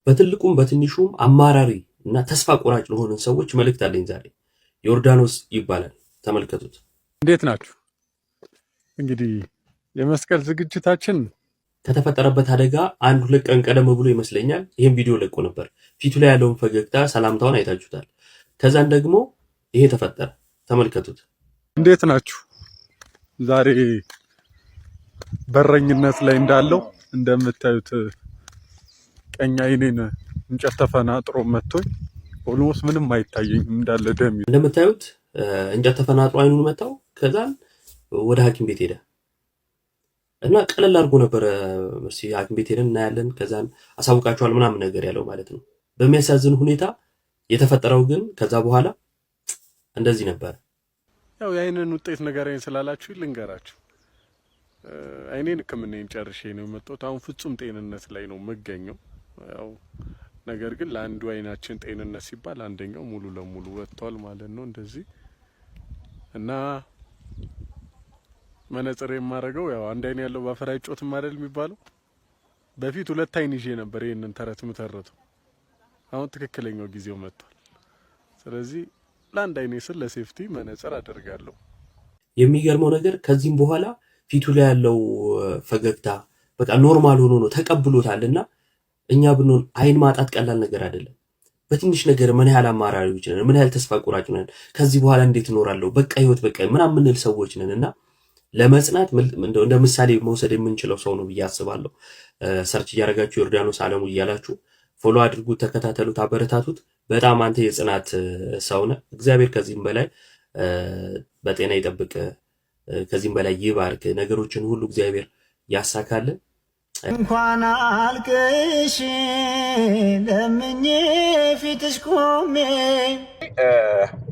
በትልቁም በትንሹም አማራሪ እና ተስፋ ቆራጭ ለሆኑ ሰዎች መልእክት አለኝ ዛሬ። ዮርዳኖስ ይባላል። ተመልከቱት። እንዴት ናችሁ? እንግዲህ የመስቀል ዝግጅታችን ከተፈጠረበት አደጋ 1-2 ቀን ቀደም ብሎ ይመስለኛል ይህን ቪዲዮ ለቆ ነበር። ፊቱ ላይ ያለውን ፈገግታ፣ ሰላምታውን አይታችሁታል። ከዛን ደግሞ ይሄ ተፈጠረ። ተመልከቱት። እንዴት ናችሁ? ዛሬ በረኝነት ላይ እንዳለው እንደምታዩት ቀኝ አይኔን እንጨት ተፈናጥሮ መጥቶኝ ኦልሞስት ምንም አይታየኝም እንዳለ ደም። እንደምታዩት እንጨት ተፈናጥሮ አይኑን መታው። ከዛን ወደ ሐኪም ቤት ሄደ እና ቀለል አድርጎ ነበረ ሐኪም ቤት ሄደን እናያለን ከዛን አሳውቃቸዋል ምናምን ነገር ያለው ማለት ነው። በሚያሳዝን ሁኔታ የተፈጠረው ግን ከዛ በኋላ እንደዚህ ነበር። ያው የአይንን ውጤት ንገረኝ ስላላችሁ ልንገራችሁ። አይኔን ሕክምናዬን ጨርሼ ነው የመጣሁት። አሁን ፍጹም ጤንነት ላይ ነው የምገኘው። ያው ነገር ግን ለአንዱ አይናችን ጤንነት ሲባል አንደኛው ሙሉ ለሙሉ ወጥቷል ማለት ነው እንደዚህ እና መነጽር የማረገው ያው አንድ አይን ያለው ባፈር አይጮትም አይደል የሚባለው። በፊት 2 አይን ይዤ ነበር ይሄንን ተረት ምተረተው። አሁን ትክክለኛው ጊዜው መጥቷል። ስለዚህ ለአንድ አይኔ ስል ለሴፍቲ መነጽር አደርጋለሁ። የሚገርመው ነገር ከዚህም በኋላ ፊቱ ላይ ያለው ፈገግታ በቃ ኖርማል ሆኖ ነው ተቀብሎታልና እኛ ብንሆን አይን ማጣት ቀላል ነገር አይደለም። በትንሽ ነገር ምን ያህል አማራሪዎች ነን፣ ምን ያህል ተስፋ ቆራጭ ነን። ከዚህ በኋላ እንዴት እኖራለሁ በቃ ህይወት በቃ ምናምን ምንል ሰዎች ነንና ለመጽናት እንደ ምሳሌ መውሰድ የምንችለው ሰው ነው ብዬ አስባለሁ። ሰርች እያደረጋችሁ ዮርዳኖስ አለሙ እያላችሁ ፎሎ አድርጉት፣ ተከታተሉት፣ አበረታቱት። በጣም አንተ የጽናት ሰው ነህ። እግዚአብሔር ከዚህም በላይ በጤና ይጠብቅ፣ ከዚህም በላይ ይባርክ። ነገሮችን ሁሉ እግዚአብሔር ያሳካልን። እንኳን አልቅሽ ለምኜ ፊትሽ ቆሜ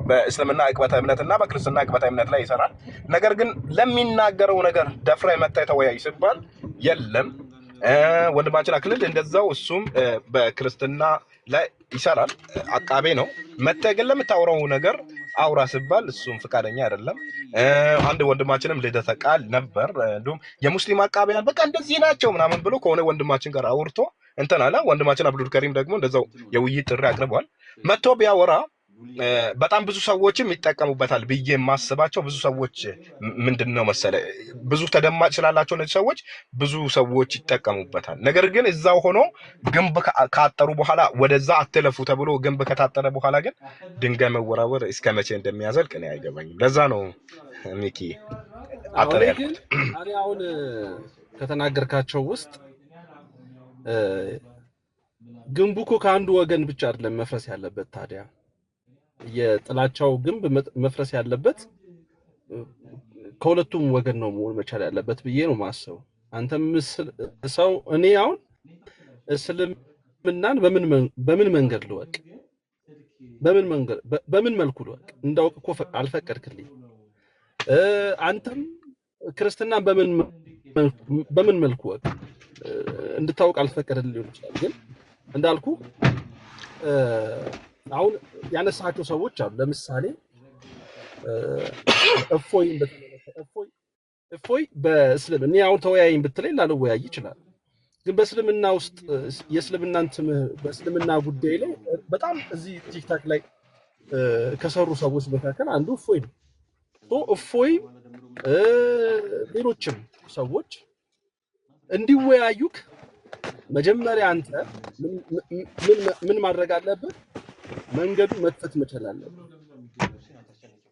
በእስልምና ዕቅበተ እምነትና በክርስትና ዕቅበተ እምነት ላይ ይሰራል። ነገር ግን ለሚናገረው ነገር ደፍራ መታ ተወያይ ሲባል የለም። ወንድማችን አክሊል እንደዛው እሱም በክርስትና ላይ ይሰራል፣ አቃቤ ነው። መተህ ግን ለምታወራው ነገር አውራ ሲባል እሱም ፍቃደኛ አይደለም። አንድ ወንድማችንም ልደተ ቃል ነበር፣ እንዲሁም የሙስሊም አቃቤያን በቃ እንደዚህ ናቸው ምናምን ብሎ ከሆነ ወንድማችን ጋር አውርቶ እንትን አለ። ወንድማችን አብዱል ከሪም ደግሞ እንደዛው የውይይት ጥሪ አቅርቧል። መጥቶ ቢያወራ በጣም ብዙ ሰዎችም ይጠቀሙበታል ብዬ የማስባቸው ብዙ ሰዎች ምንድነው መሰለ ብዙ ተደማጭ ስላላቸው እነዚህ ሰዎች ብዙ ሰዎች ይጠቀሙበታል። ነገር ግን እዛው ሆኖ ግንብ ካጠሩ በኋላ ወደዛ አትለፉ ተብሎ ግንብ ከታጠረ በኋላ ግን ድንጋይ መወራወር እስከ መቼ እንደሚያዘልቅ እኔ አይገባኝም። ለዛ ነው ሚኪ አጠር ያልኩት። እኔ አሁን ከተናገርካቸው ውስጥ ግንቡ እኮ ከአንዱ ወገን ብቻ አይደለም መፍረስ ያለበት። ታዲያ የጥላቻው ግንብ መፍረስ ያለበት ከሁለቱም ወገን ነው መሆን መቻል ያለበት ብዬ ነው ማሰው። አንተም ሰው እኔ አሁን እስልምናን በምን መንገድ ልወቅ? በምን መልኩ ልወቅ? እንዳውቅ እኮ አልፈቀድክልኝ። አንተም ክርስትናን በምን መልኩ ወቅ እንድታውቅ አልፈቀድልኝ ሊሆን ይችላል። ግን እንዳልኩ አሁን ያነሳቸው ሰዎች አሉ። ለምሳሌ እፎይ በእስልምና አሁን ተወያይን ብትለኝ ላልወያይ ይችላል። ግን በእስልምና ውስጥ የእስልምናን በእስልምና ጉዳይ ላይ በጣም እዚህ ቲክታክ ላይ ከሰሩ ሰዎች መካከል አንዱ እፎይ ነው። እፎይ ሌሎችም ሰዎች እንዲወያዩክ መጀመሪያ አንተ ምን ማድረግ አለብህ? መንገዱ መክፈት መቻል አለብህ።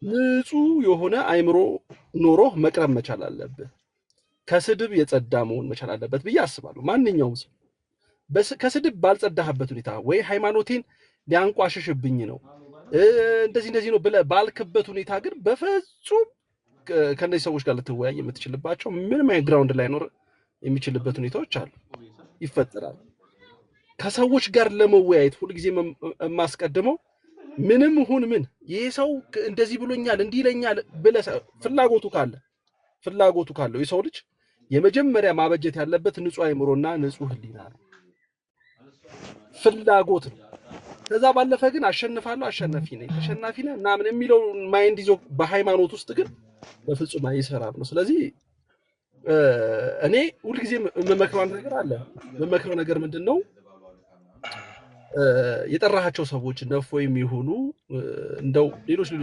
ንጹህ የሆነ አይምሮ ኖሮህ መቅረብ መቻል አለብህ። ከስድብ የጸዳ መሆን መቻል አለበት ብዬ አስባለሁ። ማንኛውም ሰው ከስድብ ባልጸዳህበት ሁኔታ ወይ ሃይማኖቴን ሊያንቋሽሽብኝ ነው እንደዚህ ነው ብለህ ባልክበት ሁኔታ ግን በፍጹም ከነዚህ ሰዎች ጋር ልትወያይ የምትችልባቸው ምንም አይነት ግራውንድ ላይ ኖር የሚችልበት ሁኔታዎች አሉ፣ ይፈጠራል። ከሰዎች ጋር ለመወያየት ሁልጊዜ የማስቀድመው ምንም ይሁን ምን ይሄ ሰው እንደዚህ ብሎኛል እንዲህ ይለኛል ብለህ ፍላጎቱ ካለው የሰው ልጅ የመጀመሪያ ማበጀት ያለበት ንጹህ አይምሮና ንጹህ ህሊና ነው፣ ፍላጎት ነው። ከዛ ባለፈ ግን አሸንፋለሁ አሸናፊ ነኝ ተሸናፊ ነኝ ምናምን የሚለው ማይንድ ይዞ በሃይማኖት ውስጥ ግን በፍጹም አይሰራም ነው። ስለዚህ እኔ ሁልጊዜ የምመክረው ነገር አለ። የምመክረው ነገር ምንድነው? የጠራሃቸው ሰዎች ነፎይም ይሁኑ እንደው ሌሎችም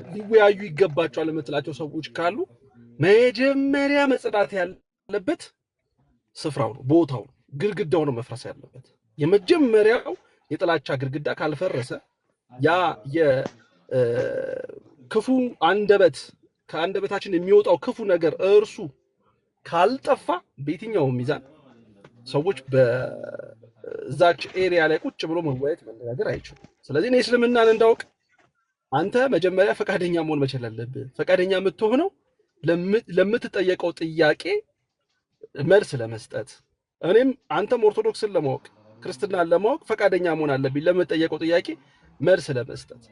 ሊወያዩ ይገባቸዋል የምትላቸው ሰዎች ካሉ መጀመሪያ መጽዳት ያለበት ስፍራው ነው፣ ቦታው ነው፣ ግድግዳው ነው መፍረስ ያለበት። የመጀመሪያው የጥላቻ ግድግዳ ካልፈረሰ ያ የክፉ አንደበት ከአንደበታችን የሚወጣው ክፉ ነገር እርሱ ካልጠፋ በየትኛውም ሚዛን ሰዎች በዛች ኤሪያ ላይ ቁጭ ብሎ መወያየት መነጋገር አይችሉም። ስለዚህ እኔ እስልምናን እንዳውቅ አንተ መጀመሪያ ፈቃደኛ መሆን መቻል አለብህ። ፈቃደኛ የምትሆነው ለምትጠየቀው ጥያቄ መልስ ለመስጠት፣ እኔም አንተም ኦርቶዶክስን ለማወቅ ክርስትናን ለማወቅ ፈቃደኛ መሆን አለብኝ ለምትጠየቀው ጥያቄ መልስ ለመስጠት።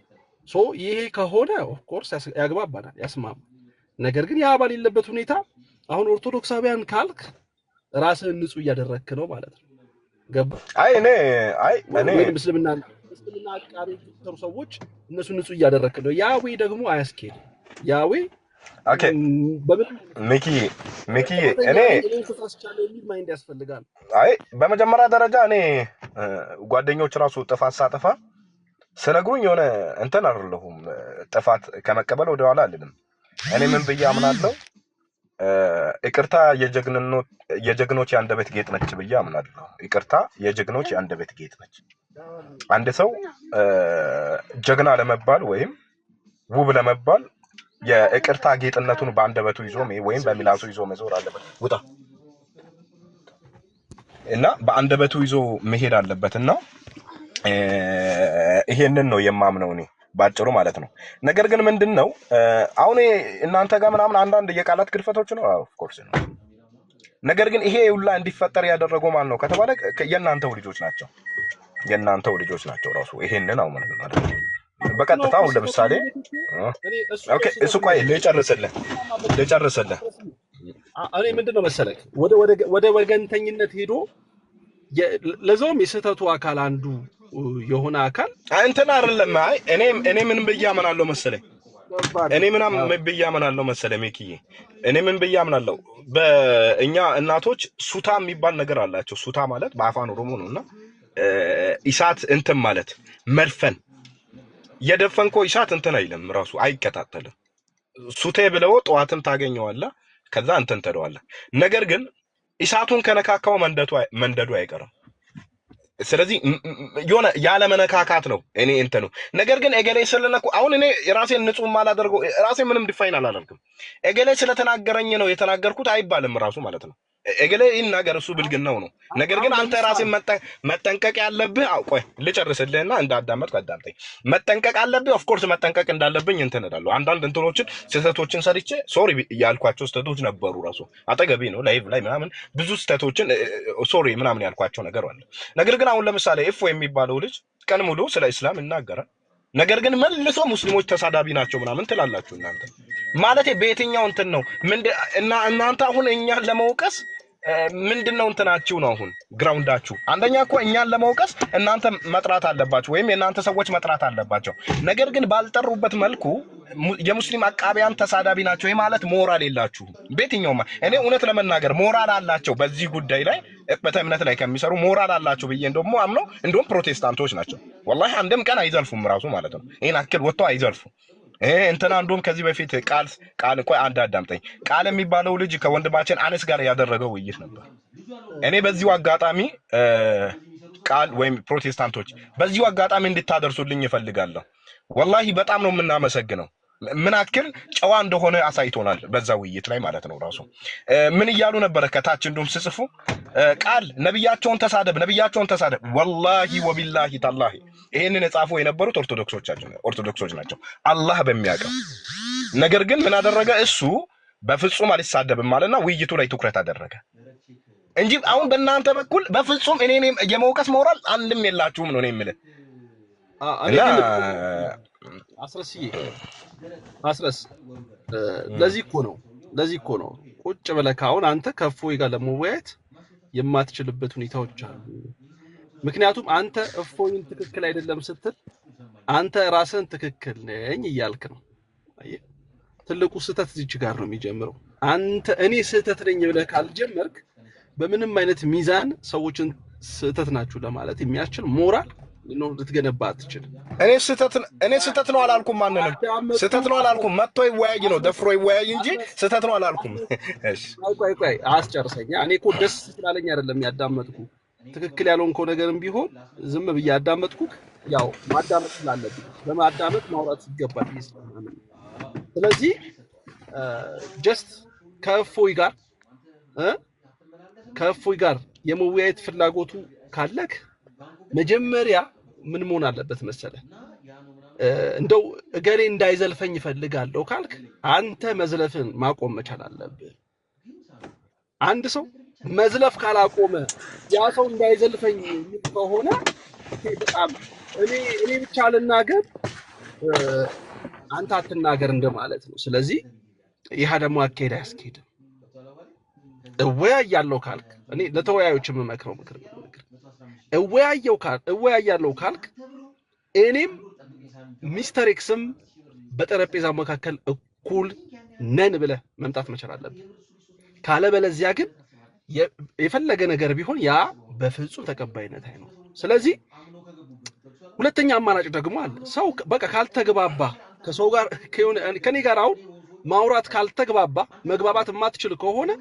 ይሄ ከሆነ ኦፍኮርስ ያግባባናል፣ ያስማማል። ነገር ግን ያ ባሌለበት ሁኔታ አሁን ኦርቶዶክሳውያን ካልክ ራስህን ንጹህ እያደረግክ ነው ማለት ነው። ገባ? እኔ ምስልምና አቃቤ የተሩ ሰዎች እነሱ ንጹህ እያደረግክ ነው። ያዌ ደግሞ አያስኬድም። ያዌ ሚኪ እኔ ማይንድ ያስፈልጋል። በመጀመሪያ ደረጃ እኔ ጓደኞች ራሱ ጥፋት ሳጠፋ ስነግሩኝ የሆነ እንትን አይደለሁም፣ ጥፋት ከመቀበል ወደኋላ አልልም። እኔ ምን ብዬ አምናለሁ? ይቅርታ የጀግኖች የአንደበት ጌጥ ነች ብዬ አምናለሁ። ይቅርታ የጀግኖች የአንደበት ጌጥ ነች። አንድ ሰው ጀግና ለመባል ወይም ውብ ለመባል የይቅርታ ጌጥነቱን በአንደበቱ ይዞ ወይም በሚላሱ ይዞ መዞር አለበት። ውጣ እና በአንደበቱ ይዞ መሄድ አለበትና ይሄንን ነው የማምነው እኔ ባጭሩ ማለት ነው። ነገር ግን ምንድነው አሁን እናንተ ጋር ምናምን አንዳንድ የቃላት ግድፈቶች ነው ኦፍ ኮርስ ነው። ነገር ግን ይሄ ሁላ እንዲፈጠር ያደረገው ማን ነው ከተባለ የእናንተው ልጆች ናቸው ራሱ ይሄንን አው ማለት ነው። በቀጥታ አሁን ለምሳሌ እሱ ቆይ ልጨርስልህ እኔ ምንድነው መሰለክ ወደ ወገንተኝነት ሄዶ ለዛውም የስህተቱ አካል አንዱ የሆነ አካል እንትን አይደለም። እኔ ምን ብያምናለሁ መሰለኝ ሚኪዬ፣ እኔ ምን ብያምናለሁ በእኛ እናቶች ሱታ የሚባል ነገር አላቸው። ሱታ ማለት በአፋን ኦሮሞ ነውና ኢሳት እንትን ማለት መድፈን። የደፈንኮ ኢሳት እንትን አይልም ራሱ አይከታተልም። ሱቴ ብለው ጠዋትም ታገኘዋለህ፣ ከዛ እንትን ተደዋለህ። ነገር ግን ኢሳቱን ከነካካው መንደዱ አይቀርም። ስለዚህ የሆነ ያለ መነካካት ነው እኔ እንትን ነው። ነገር ግን እገሌ ስለነኩ አሁን እኔ ራሴን ንጹህ ማላደርገው ራሴን ምንም ዲፋይን አላደርግም። እገሌ ስለተናገረኝ ነው የተናገርኩት አይባልም ራሱ ማለት ነው። እገሌ ይናገር እሱ ብልግናው ነው። ነገር ግን አንተ ራስን መጠንቀቅ ያለብህ ቆይ ልጨርስልህና እንዳዳመጥ ቀዳምጠኝ መጠንቀቅ አለብህ። ኦፍ ኮርስ መጠንቀቅ እንዳለብኝ እንትን እላለሁ። አንዳንድ እንትኖችን ስህተቶችን ሰርቼ ሶሪ ያልኳቸው ስህተቶች ነበሩ። ራሱ አጠገቤ ነው ላይቭ ላይ ምናምን ብዙ ስህተቶችን ሶሪ ምናምን ያልኳቸው ነገር አለ። ነገር ግን አሁን ለምሳሌ እፎ የሚባለው ልጅ ቀን ሙሉ ስለ እስላም ይናገራል። ነገር ግን መልሶ ሙስሊሞች ተሳዳቢ ናቸው ምናምን ትላላችሁ እናንተ ማለት በየትኛው እንትን ነው እና እናንተ አሁን እኛን ለመውቀስ ምንድነው እንትናችሁ ነው አሁን ግራውንዳችሁ? አንደኛ እኮ እኛን ለመውቀስ እናንተ መጥራት አለባችሁ ወይም የእናንተ ሰዎች መጥራት አለባቸው። ነገር ግን ባልጠሩበት መልኩ የሙስሊም አቃቢያን ተሳዳቢ ናቸው ማለት ሞራል የላችሁም። በየትኛውም እኔ እውነት ለመናገር ሞራል አላቸው በዚህ ጉዳይ ላይ በእምነት ላይ ከሚሰሩ ሞራል አላቸው ብዬ እንደውም አምነው እንደውም ፕሮቴስታንቶች ናቸው። ወላሂ አንድም ቀን አይዘልፉም ራሱ ማለት ነው። ይሄን አክል ወጥተው አይዘልፉም። እንትና እንደውም ከዚህ በፊት ቃል ቆይ አንድ አዳምጠኝ። ቃል የሚባለው ልጅ ከወንድማችን አነስ ጋር ያደረገው ውይይት ነበር። እኔ በዚሁ አጋጣሚ ቃል ወይም ፕሮቴስታንቶች በዚሁ አጋጣሚ እንድታደርሱልኝ ይፈልጋለሁ። ወላሂ በጣም ነው የምናመሰግነው። ምን አክል ጨዋ እንደሆነ አሳይቶናል በዛ ውይይት ላይ ማለት ነው። ራሱ ምን እያሉ ነበር ከታች እንደውም ሲጽፉ ቃል ነብያቸውን ተሳደብ ወላሂ ወቢላሂ ተላሂ ይሄንን የጻፉ የነበሩት ኦርቶዶክሶች ናቸው አላህ በሚያውቀው። ነገር ግን ምን አደረገ እሱ በፍጹም አልሳደብም ማለትና ውይይቱ ላይ ትኩረት አደረገ እንጂ አሁን በእናንተ በኩል በፍጹም እኔ የመውቀስ ሞራል አንድም የላችሁም ነው የምልህ። አስረስ ለዚህ እኮ ነው ቁጭ ብለህ አሁን አንተ ከእፎይ ጋር ለመወያየት የማትችልበት ሁኔታዎች አሉ። ምክንያቱም አንተ እፎይን ትክክል አይደለም ስትል አንተ ራስን ትክክል ነኝ እያልክ ነው። አየህ ትልቁ ስህተት እዚህ ጋር ነው የሚጀምረው። አንተ እኔ ስህተት ነኝ ብለህ ካልጀመርክ በምንም አይነት ሚዛን ሰዎችን ስህተት ናችሁ ለማለት የሚያስችል ሞራል ነው ልትገነባ አትችልም። እኔ ስህተት ነው አላልኩም። ማንንም ስህተት ነው አላልኩም። መጥቶ ይወያይ ነው ደፍሮ ይወያይ እንጂ ስህተት ነው አላልኩም። እሺ ቆይ አስጨርሰኛ። እኔ እኮ ደስ ስላለኝ አይደለም ያዳመጥኩ። ትክክል ያልሆንከው ነገርም ቢሆን ዝም ብዬ ያዳመጥኩ ያው ማዳመጥ ስላለብኝ በማዳመጥ ማውራት ይገባል ይስማማል። ስለዚህ ጀስት ከእፎይ ጋር የመወያየት ፍላጎቱ ካለክ መጀመሪያ ምን መሆን አለበት መሰለ? እንደው እገሌ እንዳይዘልፈኝ እፈልጋለሁ ካልክ አንተ መዝለፍን ማቆም መቻል አለብህ። አንድ ሰው መዝለፍ ካላቆመ ያ ሰው እንዳይዘልፈኝ ከሆነ በጣም እኔ ብቻ ልናገር አንተ አትናገር እንደማለት ነው። ስለዚህ ይሄ ደግሞ አካሄድ አያስኬድም። እወያያለሁ ካልክ እኔ ለተወያዮች የምመክረው ምክር እወያያለሁ ካልክ እኔም ሚስተር ኤክስም በጠረጴዛው መካከል እኩል ነን ብለህ መምጣት መቻል አለብህ። ካለበለዚያ ግን የፈለገ ነገር ቢሆን ያ በፍጹም ተቀባይነት አይኖርም። ስለዚህ ሁለተኛ አማራጭ ደግሞ አለ። ሰው በቃ ካልተግባባ ከሰው ጋር ከኔ ጋር አሁን ማውራት ካልተግባባ መግባባት የማትችል ከሆነ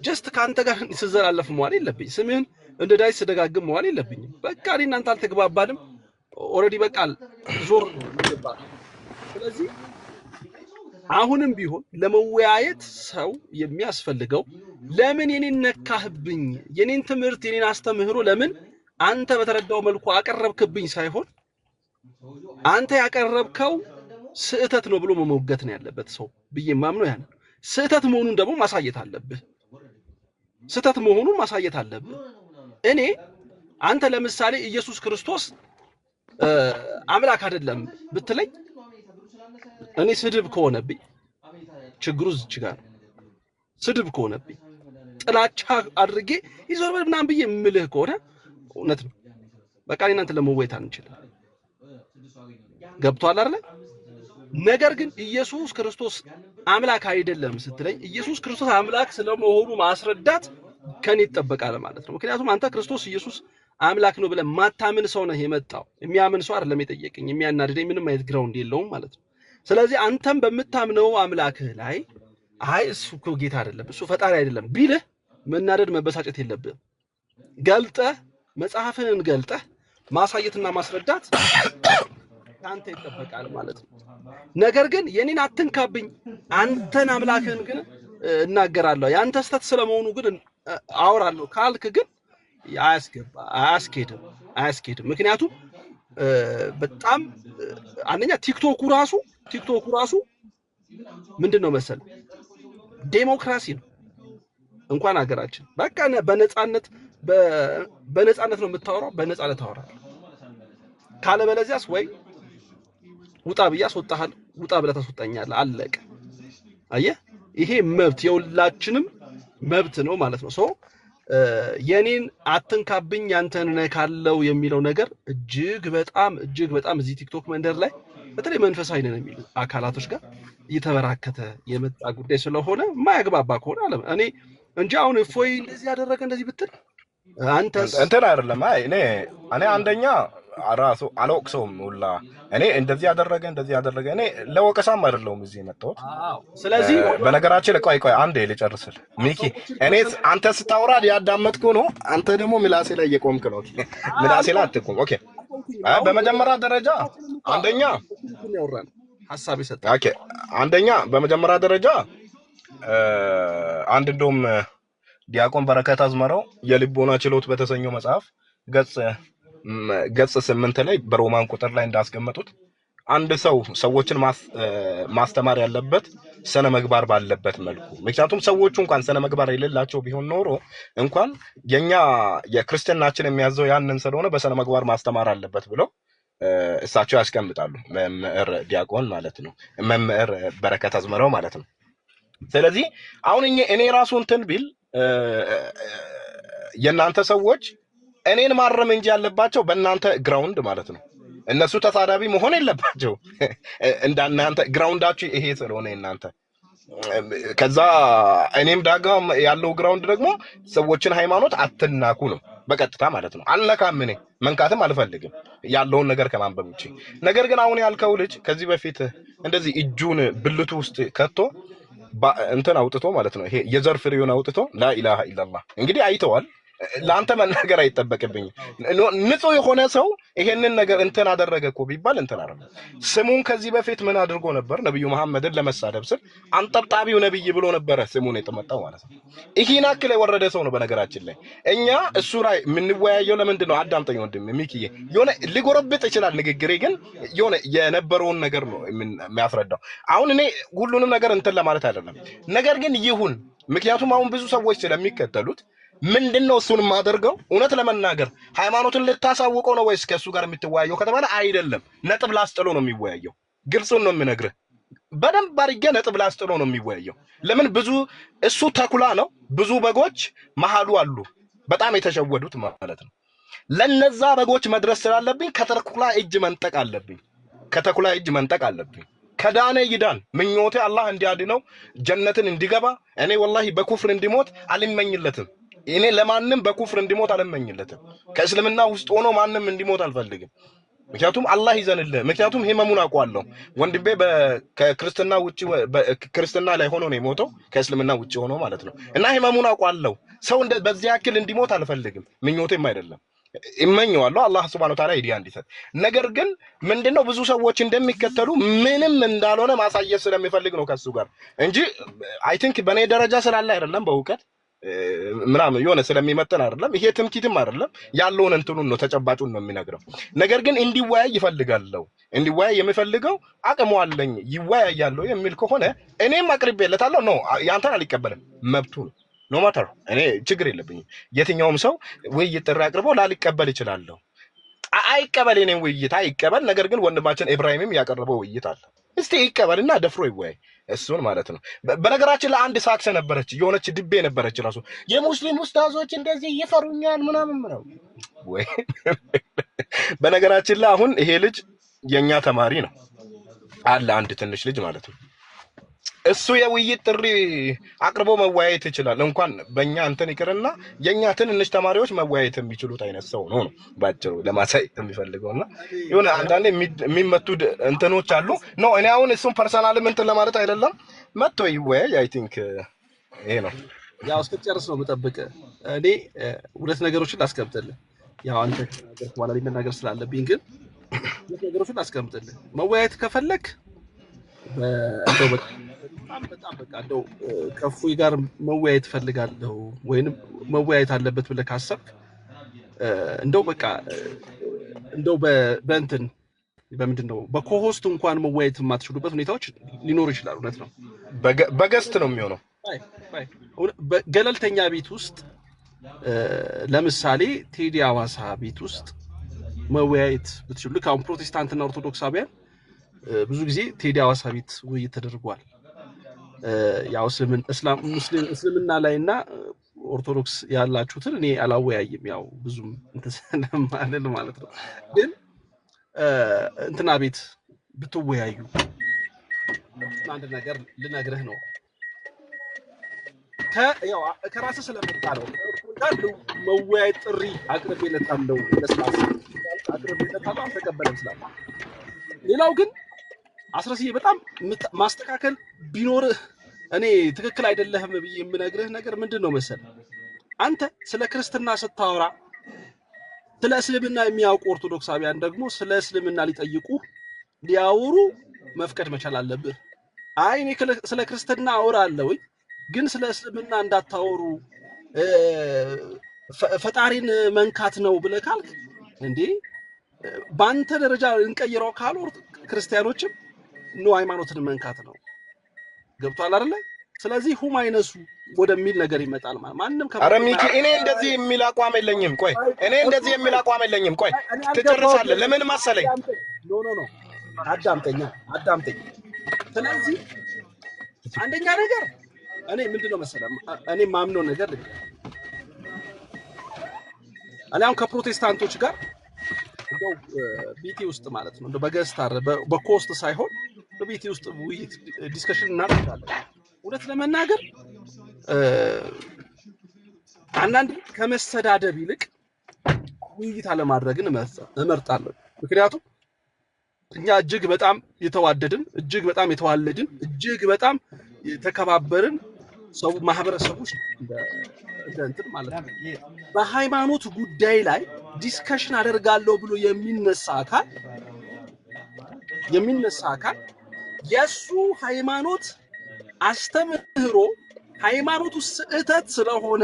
ጀስት ካንተ ጋር ስዘላለፍ መዋል የለብኝ። ስምህን እንደ ዳይስ ስደጋግም መዋል የለብኝም። በቃ እኔ እናንተ አልተግባባንም ኦሬዲ በቃል ዞር ነው። ስለዚህ አሁንም ቢሆን ለመወያየት ሰው የሚያስፈልገው ለምን የኔን ነካህብኝ፣ የኔን ትምህርት የኔን አስተምህሮ ለምን አንተ በተረዳው መልኩ አቀረብክብኝ ሳይሆን አንተ ያቀረብከው ስህተት ነው ብሎ መሞገት ነው ያለበት ሰው ብዬ ማምነው። ያን ስህተት መሆኑን ደግሞ ማሳየት አለብህ። እኔ አንተ ለምሳሌ ኢየሱስ ክርስቶስ አምላክ አይደለም ብትለኝ እኔ ስድብ ከሆነብኝ ችግሩ እዚህ ጋር ስድብ ከሆነብኝ ጥላቻ አድርጌ ይዞር ምናምን ብዬ የምልህ ከሆነ እውነት ነው። በቃ እኔ እናንተ ለመወያየት አንችልም። ገብቷል አይደል? ነገር ግን ኢየሱስ ክርስቶስ አምላክ አይደለም ስትለኝ ኢየሱስ ክርስቶስ አምላክ ስለመሆኑ ማስረዳት ከኔ ይጠበቃል ማለት ነው። ምክንያቱም አንተ ክርስቶስ ኢየሱስ አምላክ ነው ብለህ ማታምን ሰው ነህ የመጣው። የሚያምን ሰው አይደለም የጠየቀኝ። የሚያናድደኝ ምንም አይነት ግራውንድ የለውም ማለት ነው። ስለዚህ አንተም በምታምነው አምላክህ ላይ አይ እሱ እኮ ጌታ አይደለም እሱ ፈጣሪ አይደለም ቢልህ መናደድ መበሳጨት የለብህም። ገልጠህ መጽሐፍህን ገልጠህ ማሳየትና ማስረዳት ካንተ ይጠበቃል ማለት ነው። ነገር ግን የኔን አትንካብኝ አንተን አምላክህን ግን እናገራለሁ ያንተ ስተት ስለመሆኑ ግን አወራለሁ ካልክ ግን አያስኬድም። ምክንያቱም በጣም አንደኛ ቲክቶኩ ራሱ ምንድነው መሰል ዴሞክራሲ ነው። እንኳን ሀገራችን በቃ በነፃነት ነው የምታወራው፣ በነፃነት ታወራለህ። ካለበለዚያስ ወይ ውጣ ብያስ ወጣሃል፣ ውጣ ብለህ ታስወጣኛለህ። አለቀ። አየህ፣ ይሄ መብት የሁላችንም መብት ነው ማለት ነው። የኔን አትንካብኝ ያንተን ነካለው የሚለው ነገር እጅግ በጣም እዚህ ቲክቶክ መንደር ላይ በተለይ መንፈሳዊ ነን የሚሉ አካላቶች ጋር እየተበራከተ የመጣ ጉዳይ ስለሆነ የማያግባባ ከሆነ አለ እኔ እንጂ አሁን እፎይ እንደዚህ ያደረገ እንደዚህ ብትል አንተስ እንትን አይደለም። አይ እኔ አንደኛ ራሱ አልወቅሰውም ሁላ እኔ እንደዚህ ያደረገ እኔ ለወቀሳም አይደለሁም እዚህ የመጣሁት። ስለዚህ በነገራችን ቆይ አንዴ ልጨርስል ሚኪ። እኔ አንተ ስታወራ ያዳመጥኩ ነው፣ አንተ ደግሞ ምላሴ ላይ እየቆምክ ነው። ምላሴ ላይ አትቆም። ኦኬ። በመጀመሪያ ደረጃ አንደኛ ሐሳብ ይሰጣል። ኦኬ። አንደኛ በመጀመሪያ ደረጃ አንድ እንደውም ዲያቆን በረከት አዝመራው የልቦና ችሎት በተሰኘው መጽሐፍ ገጽ 8 ላይ በሮማን ቁጥር ላይ እንዳስቀመጡት አንድ ሰው ሰዎችን ማስተማር ያለበት ስነ ምግባር ባለበት መልኩ። ምክንያቱም ሰዎቹ እንኳን ስነ ምግባር የሌላቸው ቢሆን ኖሮ እንኳን የክርስቲያናችን የሚያዘው ያንን ስለሆነ በስነ ምግባር ማስተማር አለበት ብለው እሳቸው ያስቀምጣሉ። መምህር ዲያቆን ማለት ነው፣ መምህር በረከት አዝመራው ማለት ነው። ስለዚህ አሁን እኔ ራሱ እንትን ቢል የናንተ ሰዎች እኔን ማረም እንጂ ያለባቸው በእናንተ ግራውንድ ማለት ነው። እነሱ ተሳዳቢ መሆን የለባቸው። እንዳናንተ ግራውንዳችሁ ይሄ ስለሆነ እናንተ ከዛ እኔም ዳጋ ያለው ግራውንድ ደግሞ ሰዎችን ሃይማኖት አትናኩ ነው በቀጥታ ማለት ነው። አልነካም፣ እኔ መንካትም አልፈልግም ያለውን ነገር ከማንበብ ውጪ። ነገር ግን አሁን ያልከው ልጅ ከዚህ በፊት እንደዚህ እጁን ብልቱ ውስጥ ከቶ እንትን አውጥቶ ማለት ነው፣ ይሄ የዘር ፍሬውን አውጥቶ ላኢላሃ ኢላላህ እንግዲህ አይተዋል። ለአንተ መናገር አይጠበቅብኝም። ንጹህ የሆነ ሰው ይሄንን ነገር እንትን አደረገ እኮ ቢባል እንትን አደረገ። ስሙን ከዚህ በፊት ምን አድርጎ ነበር? ነብዩ መሐመድን ለመሳደብ ስል አንጠብጣቢው ነብይ ብሎ ነበረ ስሙን የተመጣው ማለት ነው። ይሄን አክል የወረደ ሰው ነው። በነገራችን ላይ እኛ እሱ ላይ የምንወያየው ለምንድን ነው? አዳምጠኝ ወንድም ሚኪዬ፣ የሆነ ሊጎረብጥ ይችላል ንግግሬ፣ ግን የሆነ የነበረውን ነገር ነው የሚያስረዳው። አሁን እኔ ሁሉንም ነገር እንትን ለማለት አይደለም፣ ነገር ግን ይሁን። ምክንያቱም አሁን ብዙ ሰዎች ስለሚከተሉት ምንድነው እሱን ማደርገው? እውነት ለመናገር ሃይማኖትን ልታሳውቀው ነው ወይስ ከሱ ጋር የምትወያየው ከተባለ አይደለም፣ ነጥብ ላስጥሎ ነው የሚወያየው። ግልጹን ነው የምነግርህ። በደንብ አድርጌ ነጥብ ላስጥሎ ነው የሚወያየው። ለምን? ብዙ እሱ ተኩላ ነው፣ ብዙ በጎች መሃሉ አሉ፣ በጣም የተሸወዱት ማለት ነው። ለነዛ በጎች መድረስ ስላለብኝ ከተኩላ እጅ መንጠቅ አለብኝ፣ ከተኩላ እጅ መንጠቅ አለብኝ። ከዳነ ይዳን፣ ምኞቴ አላህ እንዲያድነው ጀነትን እንዲገባ። እኔ ወላሂ በኩፍር እንዲሞት አልመኝለትም። እኔ ለማንም በኩፍር እንዲሞት አልመኝለትም። ከእስልምና ውስጥ ሆኖ ማንም እንዲሞት አልፈልግም። ምክንያቱም አላህ ይዘንልህ። ምክንያቱም ህመሙን አውቀዋለሁ። ወንድሜ ከክርስትና ውጪ ክርስትና ላይ ሆኖ ነው የሞተው፣ ከእስልምና ውጪ ሆኖ ማለት ነው። እና ህመሙን አውቀዋለሁ። ሰው በዚህ ያክል እንዲሞት አልፈልግም፣ ምኞቴም አይደለም። እመኘዋለሁ አላህ Subhanahu Wa Ta'ala ሂዳያ እንዲሰጥ። ነገር ግን ምንድነው ብዙ ሰዎች እንደሚከተሉ ምንም እንዳልሆነ ማሳየት ስለሚፈልግ ነው ከሱ ጋር እንጂ አይ ቲንክ በኔ ደረጃ ስላለ አይደለም፣ በእውቀት ምናምን የሆነ ስለሚመጥን አይደለም። ይሄ ትምኪትም አይደለም፣ ያለውን እንትኑን ነው ተጨባጩን ነው የሚነግረው። ነገር ግን እንዲወያይ ይፈልጋለሁ። እንዲወያይ የሚፈልገው አቅሙ አለኝ ይወያያለሁ የሚል ከሆነ እኔም አቅርቤለታለሁ። ነው ያንተን አልቀበልም፣ መብቱ ነው። ኖ ማተር እኔ ችግር የለብኝም። የትኛውም ሰው ውይይት ጥሪ አቅርቦ ላልቀበል ይችላልው። አይቀበል፣ እኔን ውይይት አይቀበል። ነገር ግን ወንድማችን ኢብራሂምም ያቀረበው ውይይት አለ። እስቲ ይቀበልና ደፍሮ ይወያይ እሱን ማለት ነው። በነገራችን ላይ አንድ ሳክሰ ነበረች፣ የሆነች ድቤ ነበረች ራሱ የሙስሊም ኡስታዞች እንደዚህ ይፈሩኛል ምናምን ነው ወይ? በነገራችን ላይ አሁን ይሄ ልጅ የኛ ተማሪ ነው አለ፣ አንድ ትንሽ ልጅ ማለት ነው። እሱ የውይይት ጥሪ አቅርቦ መወያየት ይችላል። እንኳን በእኛ እንትን ይቅርና የኛ ትንንሽ ተማሪዎች መወያየት የሚችሉት አይነት ሰው ነው ባጭሩ ለማሳየት የሚፈልገውና የሆነ አንዳንዴ የሚመቱ እንትኖች አሉ። ኖ እኔ አሁን እሱን ፐርሰናልም እንትን ለማለት አይደለም፣ መጥቶ ይወያይ። አይ ቲንክ ይሄ ነው። ያው እስክትጨርስ ነው የምጠብቅ። እኔ ሁለት ነገሮችን ላስቀምጥልህ። ያው አንተ ነገር በኋላ መናገር ስላለብኝ ግን ሁለት ነገሮችን ላስቀምጥልህ። መወያየት ከፈለክ እንደው በጣም በቃ እንደው ከእፎይ ጋር መወያየት ፈልጋለሁ ወይንም መወያየት አለበት ብለህ ካሰብክ እንደው በቃ እንደው በእንትን በምንድን ነው በኮሆስት እንኳን መወያየት የማትችሉበት ሁኔታዎች ሊኖሩ ይችላሉ። እውነት ነው። በገስት ነው የሚሆነው። ገለልተኛ ቤት ውስጥ ለምሳሌ ቴዲ አዋሳ ቤት ውስጥ መወያየት ብትችሉ፣ ልክ አሁን ፕሮቴስታንትና ኦርቶዶክሳውያን ብዙ ጊዜ ቴዲ አዋሳ ቤት ውይይት ተደርጓል። ያው እስልምና ላይና ኦርቶዶክስ ያላችሁትን እኔ አላወያይም፣ ያው ብዙም እንተሰለማለን ማለት ነው። ግን እንትና ቤት ብትወያዩ አንድ ነገር ልነግርህ ነው። ያው ከራስህ ስለመጣ ነው ጋር መወያየት ጥሪ አቅርቤለታለሁ፣ ለስላሳ አቅርቤለታለሁ፣ አልተቀበለም ስላለ። ሌላው ግን አስረስዬ በጣም ማስተካከል ቢኖርህ እኔ ትክክል አይደለህም ብዬ የምነግርህ ነገር ምንድነው መሰለህ? አንተ ስለ ክርስትና ስታወራ ስለ እስልምና የሚያውቁ ኦርቶዶክሳውያን ደግሞ ስለ እስልምና ሊጠይቁ ሊያወሩ መፍቀድ መቻል አለብህ። አይ እኔ ስለ ክርስትና አወራለሁ ግን ስለ እስልምና እንዳታወሩ ፈጣሪን መንካት ነው ብለህ ካልክ እንዴ በአንተ ደረጃ እንቀይረው ካሉ ክርስቲያኖችም ነው ሃይማኖትን መንካት ነው። ገብቷል አይደለ? ስለዚህ ሁማይነሱ ወደሚል ነገር ይመጣል ማለት ማንንም ኧረ ሚኪ እኔ እንደዚህ የሚል አቋም የለኝም። ቆይ እኔ እንደዚህ የሚል አቋም የለኝም። ቆይ ትጨርሳለህ። ለምን መሰለኝ? ኖ አዳምጠኝ። ስለዚህ አንደኛ ነገር እኔ ምንድነው መሰለህ እኔ ማምነው ነገር እኔ አሁን ከፕሮቴስታንቶች ጋር እንደው ቢቲ ውስጥ ማለት ነው እንደው በገስታር በኮስት ሳይሆን በቢቲ ውስጥ ዲስከሽን እናደርጋለን። እውነት ለመናገር አንዳንድ ከመሰዳደብ ይልቅ ውይይት አለማድረግን እመርጣለሁ። ምክንያቱም እኛ እጅግ በጣም የተዋደድን እጅግ በጣም የተዋለድን እጅግ በጣም የተከባበርን ሰው ማህበረሰቦች እንትን ማለት ነው። በሃይማኖት ጉዳይ ላይ ዲስከሽን አደርጋለሁ ብሎ የሚነሳ አካል የሱ ሃይማኖት አስተምህሮ ሃይማኖቱ ስህተት ስለሆነ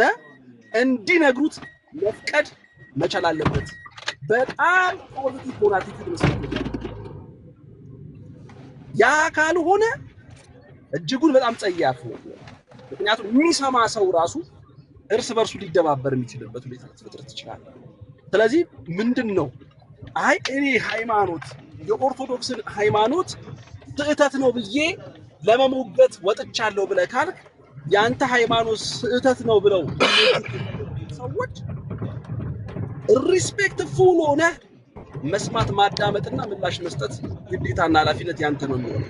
እንዲነግሩት መፍቀድ መቻል አለበት። በጣም ፖዚቲቭ ፖላቲክ መስጠት ያ ካልሆነ እጅጉን በጣም ጸያፍ ነው። ምክንያቱም የሚሰማ ሰው ራሱ እርስ በርሱ ሊደባበር የሚችልበት ሁኔታ ሊፈጠር ይችላል። ስለዚህ ምንድነው አይ እኔ ሃይማኖት የኦርቶዶክስን ሃይማኖት ስህተት ነው ብዬ ለመሞገት ወጥቻለሁ ብለህ ካልክ ያንተ ሃይማኖት ስህተት ነው ብለው ሰዎች ሪስፔክትፉል ሆነ መስማት ማዳመጥና ምላሽ መስጠት ግዴታና ኃላፊነት ያንተ ነው የሚሆነው።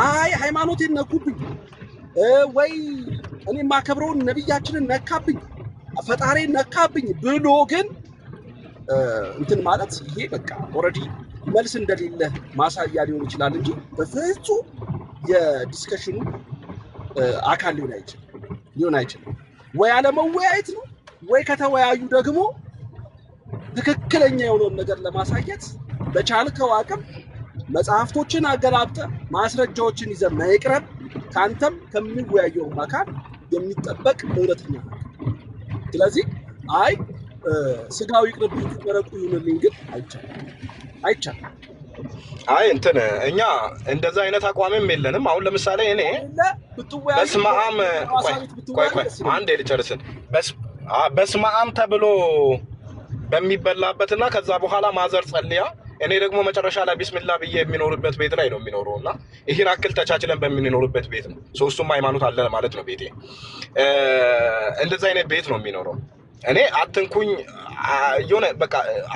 አይ ሃይማኖቴን ነኩብኝ ወይ እኔ ማከብረውን ነብያችንን ነካብኝ ፈጣሪን ነካብኝ ብሎ ግን እንትን ማለት ይሄ በቃ ኦሬዲ መልስ እንደሌለ ማሳያ ሊሆን ይችላል እንጂ በፍጹም የዲስከሽኑ አካል ሊሆን አይችልም። ወይ አለመወያየት ነው ወይ ከተወያዩ ደግሞ ትክክለኛ የሆነውን ነገር ለማሳየት በቻልከው አቅም መጽሐፍቶችን አገላብጠ ማስረጃዎችን ይዘህ መቅረብ ካንተም ከሚወያየው አካል የሚጠበቅ እውነተኛ ነው። ስለዚህ አይ ስጋው ይቅርብኝ ተረቁ ይሁንልኝ ግን አይቻልም። አይ እንትን እኛ እንደዛ አይነት አቋምም የለንም። አሁን ለምሳሌ እኔ በስማም ቆይ አንዴ ልጨርስን። በስማም ተብሎ በሚበላበትና ከዛ በኋላ ማዘር ጸልያ እኔ ደግሞ መጨረሻ ላይ ቢስሚላህ ብዬ የሚኖርበት ቤት ላይ ነው የሚኖረውና ይሄን አክል ተቻችለን በሚኖርበት ቤት ነው። ሶስቱም ሃይማኖት አለ ማለት ነው ቤቴ። እንደዛ አይነት ቤት ነው የሚኖረው። እኔ አትንኩኝ የሆነ በቃ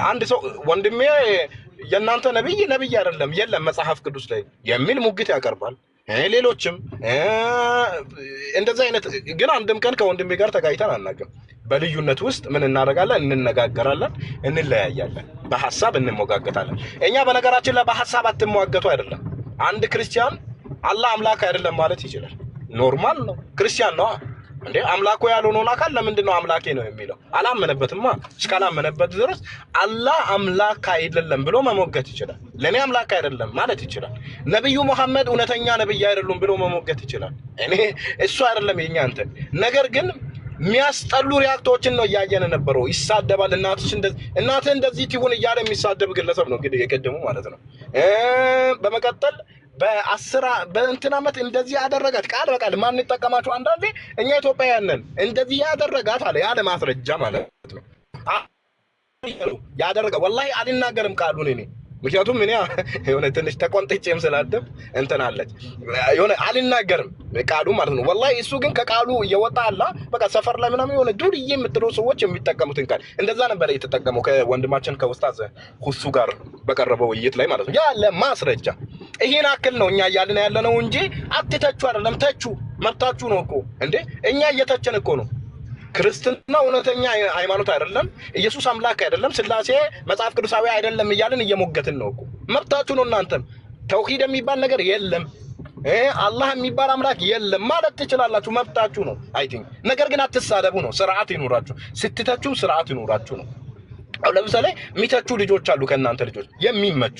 አንድ ሰው ወንድሜ የናንተ ነብይ አይደለም የለም መጽሐፍ ቅዱስ ላይ የሚል ሙግት ያቀርባል። ሌሎችም እንደዛ አይነት ግን አንድም ቀን ከወንድሜ ጋር ተጋይተን አናውቅም። በልዩነት ውስጥ ምን እናደርጋለን? እንነጋገራለን፣ እንለያያለን፣ በሐሳብ እንሞጋገታለን። እኛ በነገራችን ላይ በሐሳብ አትሟገቱ አይደለም። አንድ ክርስቲያን አላህ አምላክ አይደለም ማለት ይችላል። ኖርማል ነው። ክርስቲያን ነው እንዴ? አምላኩ ያልሆነውን አካል ለምንድን ነው አምላኬ ነው የሚለው? አላመነበትማ። እስካላመነበት ድረስ አላህ አምላክ አይደለም ብሎ መሞገት ይችላል። ለኔ አምላክ አይደለም ማለት ይችላል። ነብዩ መሐመድ እውነተኛ ነብይ አይደሉም ብሎ መሞገት ይችላል። እኔ እሱ አይደለም የኛ እንትን ነገር ግን የሚያስጠሉ ሪያክቶችን ነው እያየን ነበረው። ይሳደባል። እናትህ እንደዚህ ትሁን እያለ የሚሳደብ ግለሰብ ነው እንግዲህ የቀደሙ ማለት ነው። በመቀጠል በእንትን ዓመት እንደዚህ ያደረጋት ቃል በቃል ማን ይጠቀማቸው? አንዳንዴ እኛ ኢትዮጵያውያን ነን እንደዚህ ያደረጋት አለ ያለ ማስረጃ ማለት ነው። ያደረጋ ወላሂ አልናገርም ቃሉን እኔ ምክንያቱም እኔ የሆነ ትንሽ ተቆንጥጬም ስላደብ እንትን አለች የሆነ አልናገርም ቃሉ ማለት ነው። ወላሂ እሱ ግን ከቃሉ እየወጣ አላ በቃ ሰፈር ላይ ምናምን የሆነ ዱርዬ የምትለው ሰዎች የሚጠቀሙትን ቃል እንደዛ ነበር የተጠቀመው ከወንድማችን ከኡስታዝ ሁሱ ጋር በቀረበው ውይይት ላይ ማለት ነው። ያለ ማስረጃ ይሄን አክል ነው እኛ እያልን ያለነው እንጂ አትተቹ አይደለም። ተቹ መብታችሁ ነው እኮ እንዴ። እኛ እየተቸን እኮ ነው። ክርስትና እውነተኛ ሃይማኖት አይደለም፣ ኢየሱስ አምላክ አይደለም፣ ስላሴ መጽሐፍ ቅዱሳዊ አይደለም እያልን እየሞገትን ነው እኮ። መብታችሁ ነው። እናንተም ተውሂድ የሚባል ነገር የለም አላህ የሚባል አምላክ የለም ማለት ትችላላችሁ፣ መብታችሁ ነው። አይ ቲንክ ነገር ግን አትሳደቡ ነው። ስርዓት ይኖራችሁ፣ ስትተቹም ስርዓት ይኖራችሁ ነው። አሁን ለምሳሌ የሚተቹ ልጆች አሉ ከእናንተ ልጆች የሚመቹ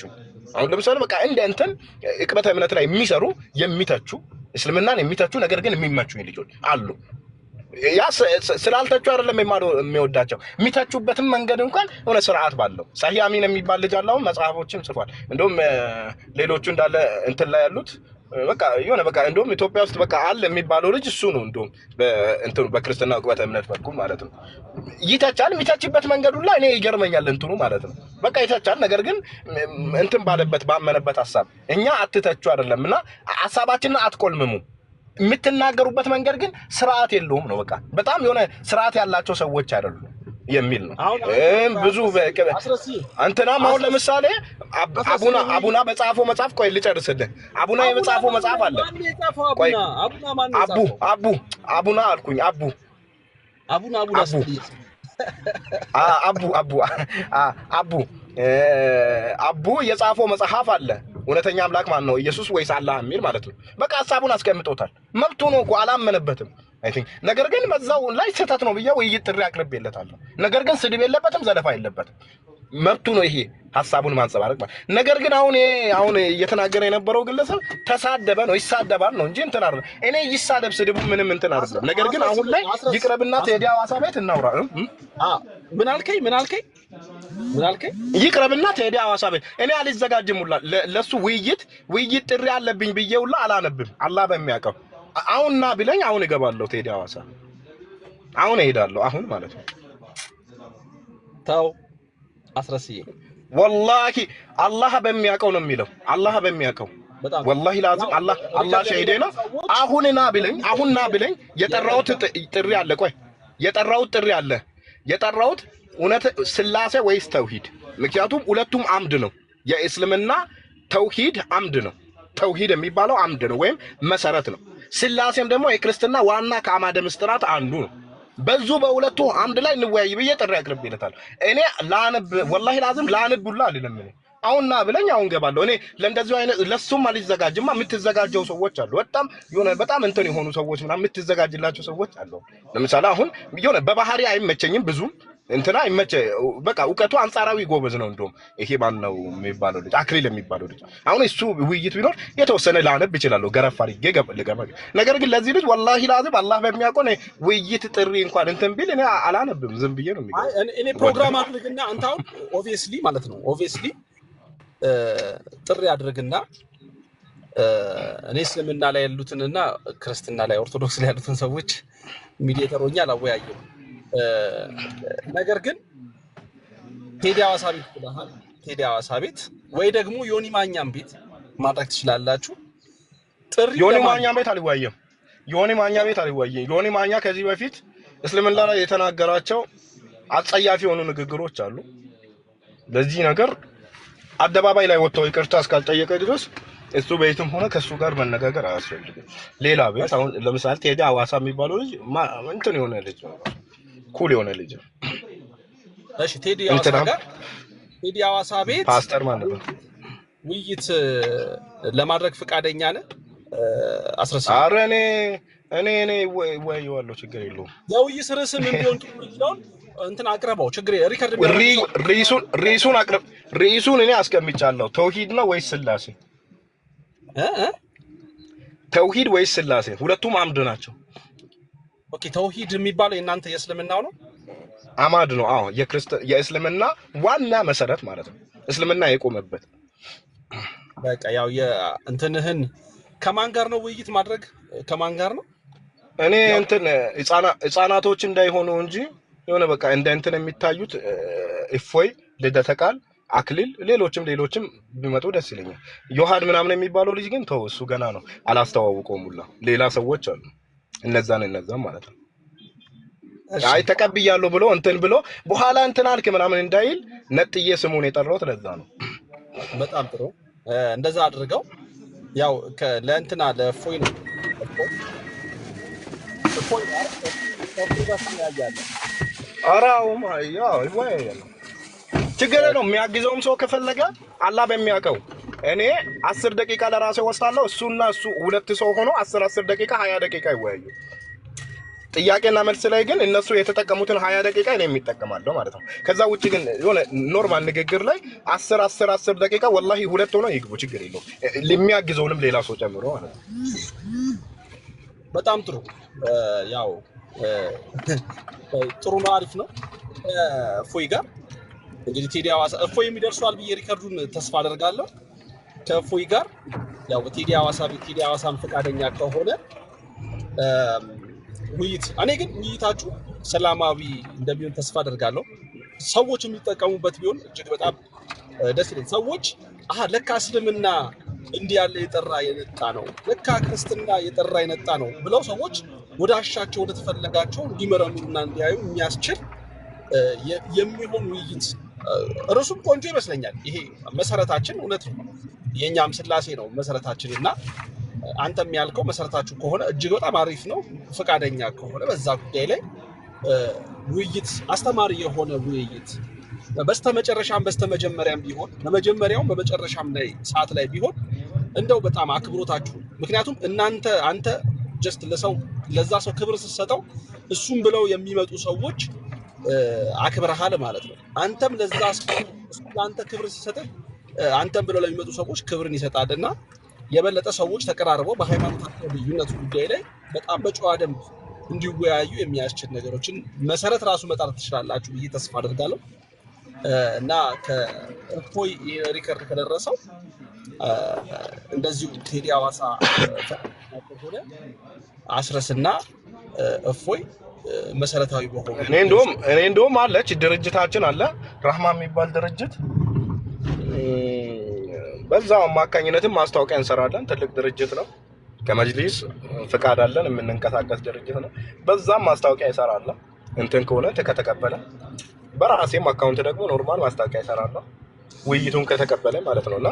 አሁን ለምሳሌ በቃ እንደ እንትን እቅበተ እምነት ላይ የሚሰሩ የሚተቹ እስልምናን የሚተቹ ነገር ግን የሚመቹ ልጆች አሉ። ያ ስላልተቹ አይደለም የሚወዳቸው የሚተቹበትም መንገድ እንኳን ሆነ ስርዓት ባለው ሰሂህ አሚን የሚባል ልጅ አለው መጽሐፎችን ጽፏል። እንደውም ሌሎቹ እንዳለ እንትን ላይ ያሉት በቃ የሆነ በቃ እንደውም ኢትዮጵያ ውስጥ በቃ አለ የሚባለው ልጅ እሱ ነው። እንደውም በእንትኑ በክርስትና እቅበተ እምነት በኩል ማለት ነው ይተቻል። የሚተችበት መንገዱ ላይ እኔ ይገርመኛል እንትኑ ማለት ነው። በቃ ይተቻል ነገር ግን እንትን ባለበት ባመነበት ሐሳብ እኛ አትተቹ አይደለምና ሐሳባችንን አትቆልምሙ። የምትናገሩበት መንገድ ግን ስርዓት የለውም ነው። በቃ በጣም የሆነ ስርዓት ያላቸው ሰዎች አይደሉም። የሚል ነው። አሁን ብዙ አስረሲ እንትናም አሁን ለምሳሌ አቡና በጻፈው መጽሐፍ ቆይ ልጨርስልህ። አቡና የጻፈው መጽሐፍ አለ። ቆይ አቡና አልኩኝ። አቡ የጻፈው መጽሐፍ አለ። እውነተኛ አምላክ ማን ነው ኢየሱስ ወይስ አላህ የሚል ማለት ነው። በቃ ሐሳቡን አስቀምጦታል። መብቱ ነው እኮ አላመነበትም። ነገር ግን በዛው ላይ ስህተት ነው ብዬ ውይይት ጥሪ አቅርቤለታለሁ። ነገር ግን ስድብ የለበትም፣ ዘለፋ የለበትም። መብቱ ነው ይሄ ሐሳቡን ማንጸባረቅ ማለት። ነገር ግን አሁን እየተናገረ የነበረው ግለሰብ ተሳደበ ነው ይሳደባል ነው እንጂ እንትን አይደለም። እኔ ይሳደብ ስድቡ ምንም እንትን አይደለም። ነገር ግን አሁን ላይ ይቅረብና ቴዲ ሐዋሳ ቤት እናውራ። ምን አልከኝ? ይቅረብና ቴዲ ሐዋሳ ቤት እኔ አልዘጋጅም ሁላ ለሱ ውይይት ጥሪ አለብኝ ብዬ ሁላ አላነብም። አላህ በሚያውቀው አሁንና ቢለኝ አሁን እገባለሁ ቴዲ ሐዋሳ አሁን እሄዳለሁ አሁን ማለት ነው። ታው አስረስዬ ወላሂ አላህ በሚያውቀው ነው የሚለው። አላህ በሚያውቀው ወላሂ ላዝም አላህ ሸሂዴ ነው። አሁንና ቢለኝ የጠራሁት ጥሪ አለ። ቆይ የጠራሁት እውነት ስላሴ ወይስ ተውሂድ? ምክንያቱም ሁለቱም አምድ ነው። የእስልምና ተውሂድ አምድ ነው። ተውሂድ የሚባለው አምድ ነው ወይም መሰረት ነው። ስላሴም ደግሞ የክርስትና ዋና ከአማደ ምስጢራት አንዱ ነው። በዙ በሁለቱ አምድ ላይ እንወያይ ብዬ ጥሪ አቅርቤለታለሁ። እኔ ወላሂ ላዝም ላነብላ አይደለም። እኔ አሁንና ብለኝ አሁን ገባለሁ። እኔ ለእንደዚሁ አይነት ለሱም አልዘጋጅማ። የምትዘጋጀው ሰዎች አሉ። በጣም እንትን የሆኑ ሰዎች ምናምን የምትዘጋጅላቸው ሰዎች አሉ። ለምሳሌ አሁን በባህሪ አይመቸኝም ብዙም እንትና ይመቸ በቃ እውቀቱ አንጻራዊ ጎበዝ ነው። እንደውም ይሄ ማን ነው የሚባለው ልጅ አክሊል የሚባለው ልጅ አሁን እሱ ውይይት ቢኖር የተወሰነ ላነብ ይችላል ገረፍ አድርጌ ልገባ። ነገር ግን ለዚህ ልጅ ወላሂ ላዝም አላህ በሚያውቀው ውይይት ጥሪ እንኳን እንትን ቢል እኔ አላነብም፣ ዝም ብዬ ነው የሚገባው። እኔ ፕሮግራም አድርግና አንተ አሁን ኦብቪየስሊ ማለት ነው ጥሪ አድርግና እኔ እስልምና ላይ ያሉትንና ክርስትና ላይ ኦርቶዶክስ ላይ ያሉትን ሰዎች ሚዲየተር ሆኜ አላወያየም። ነገር ግን ቴዲ ሐዋሳ ቤት ብለሃል። ቴዲ ሐዋሳ ቤት ወይ ደግሞ ዮኒ ማኛም ቤት ማድረግ ትችላላችሁ። ጥሪ ዮኒ ማኛ ቤት አልወያየም። ዮኒ ማኛ ከዚህ በፊት እስልምና ላይ የተናገራቸው አጸያፊ የሆኑ ንግግሮች አሉ። ለዚህ ነገር አደባባይ ላይ ወጥቶ ይቅርታ እስካልጠየቀ ድረስ እሱ ቤትም ሆነ ከሱ ጋር መነጋገር አያስፈልግም። ሌላ ቤት አሁን ለምሳሌ ቴዲ ሐዋሳ የሚባለው ልጅ እንትን የሆነ ልጅ ነው፣ ኩል የሆነ ልጅ ነው። እሺ ቴዲ ሐዋሳ ቤት ፓስተር ማለት ነው ውይይት ለማድረግ ፈቃደኛ ነህ? አስረሳ ኧረ እኔ ወይ ያለው ችግር የለውም። የውይይት ርዕስም ቢሆን ጥሩ ነው። እንትን አቅርበው ችግር ሪከርድ ርዕሱን እኔ አስቀምጫለሁ። ተውሂድ ነው ወይስ ስላሴ? ተውሂድ ወይስ ስላሴ? ሁለቱም አምድ ናቸው። ኦኬ ተውሂድ የሚባለው የእናንተ የእስልምናው ነው? አማድ ነው። አዎ የእስልምና ዋና መሰረት ማለት ነው። እስልምና የቆመበት በቃ ያው የእንትንህን ከማን ጋር ነው ውይይት ማድረግ? ከማን ጋር ነው? እኔ እንትን ህፃናቶች እንዳይሆኑ እንጂ የሆነ በቃ እንደ እንትን የሚታዩት እፎይ፣ ልደተ ቃል፣ አክሊል ሌሎችም ቢመጡ ደስ ይለኛል። ዮሐድ ምናምን የሚባለው ልጅ ግን ተው፣ እሱ ገና ነው አላስተዋውቀውም ሁላ። ሌላ ሰዎች አሉ እነዛን ማለት ነው። አይ ተቀብያለሁ ብሎ እንትን ብሎ በኋላ እንትን አልክ ምናምን እንዳይል ነጥዬ ስሙን የጠራሁት ለዛ ነው። በጣም ጥሩ። እንደዛ አድርገው ያው ለእንትና ለፎይ ነው ፎይ አራው ወይ ችግር ነው። የሚያግዘውም ሰው ከፈለገ አላህ በሚያውቀው እኔ 10 ደቂቃ ለራሴ ወስዳለሁ። እሱና እሱ ሁለት ሰው ሆኖ 10 ደቂቃ 20 ደቂቃ ይወያዩ። ጥያቄና መልስ ላይ ግን እነሱ የተጠቀሙትን 20 ደቂቃ እኔ የሚጠቀማለሁ ማለት ነው። ከዛ ውጪ ግን የሆነ ኖርማል ንግግር ላይ 10 ደቂቃ ወላሂ ሁለት ሆኖ ይግቡ፣ ችግር የለውም። ለሚያግዘውንም ሌላ ሰው ጨምሮ ማለት ነው። በጣም ጥሩ። ያው ጥሩ ነው፣ አሪፍ ነው። እፎይ ጋር እንግዲህ ቴዲ ሐዋሳ እፎይ የሚደርሷል ብዬ ሪከርዱን ተስፋ አደርጋለሁ። ከእፎይ ጋር ያው ቴዲ ሐዋሳም ፈቃደኛ ከሆነ ውይይት እኔ ግን ውይይታችሁ ሰላማዊ እንደሚሆን ተስፋ አደርጋለሁ። ሰዎች የሚጠቀሙበት ቢሆን እጅግ በጣም ደስ ይላል። ሰዎች ለካ እስልምና እንዲህ ያለ የጠራ የነጣ ነው፣ ለካ ክርስትና የጠራ የነጣ ነው ብለው ሰዎች ወደ አሻቸው ወደ ተፈለጋቸው እንዲመረምሩና እንዲያዩ የሚያስችል የሚሆን ውይይት ርዕሱም ቆንጆ ይመስለኛል። ይሄ መሰረታችን እውነት ነው፣ የኛም ስላሴ ነው መሰረታችን እና አንተም ያልከው መሰረታችሁ ከሆነ እጅግ በጣም አሪፍ ነው። ፈቃደኛ ከሆነ በዛ ጉዳይ ላይ ውይይት አስተማሪ የሆነ ውይይት በስተመጨረሻም በስተመጀመሪያም ቢሆን በመጀመሪያውም በመጨረሻም ላይ ሰዓት ላይ ቢሆን እንደው በጣም አክብሮታችሁ ምክንያቱም አንተ ጀስት ለዛ ሰው ክብር ስትሰጠው እሱም ብለው የሚመጡ ሰዎች አክብረሃል ማለት ነው። አንተም ለዛ ሰው ለአንተ ክብር ሲሰጥህ አንተም ብለው ለሚመጡ ሰዎች ክብርን ይሰጣልና የበለጠ ሰዎች ተቀራርበው በሃይማኖታቸው ልዩነት ጉዳይ ላይ በጣም በጨዋ ደንብ እንዲወያዩ የሚያስችል ነገሮችን መሰረት ራሱ መጣር ትችላላችሁ ብዬ ተስፋ አደርጋለሁ እና ከእፎይ ሪከርድ ከደረሰው እንደዚሁ ቴዲ አዋሳ ሆነ አስረስና እፎይ መሰረታዊ በሆነ እኔ እንደውም አለች ድርጅታችን አለ ራህማ የሚባል ድርጅት በዛው አማካኝነትም ማስታወቂያ እንሰራለን። ትልቅ ድርጅት ነው። ከመጅሊስ ፍቃድ አለን የምንንቀሳቀስ ድርጅት ነው። በዛም ማስታወቂያ ይሰራል። እንትን ከሆነ ከተቀበለ በራሴም አካውንት ደግሞ ኖርማል ማስታወቂያ ይሰራል። ውይይቱን ከተቀበለ ማለት ነውና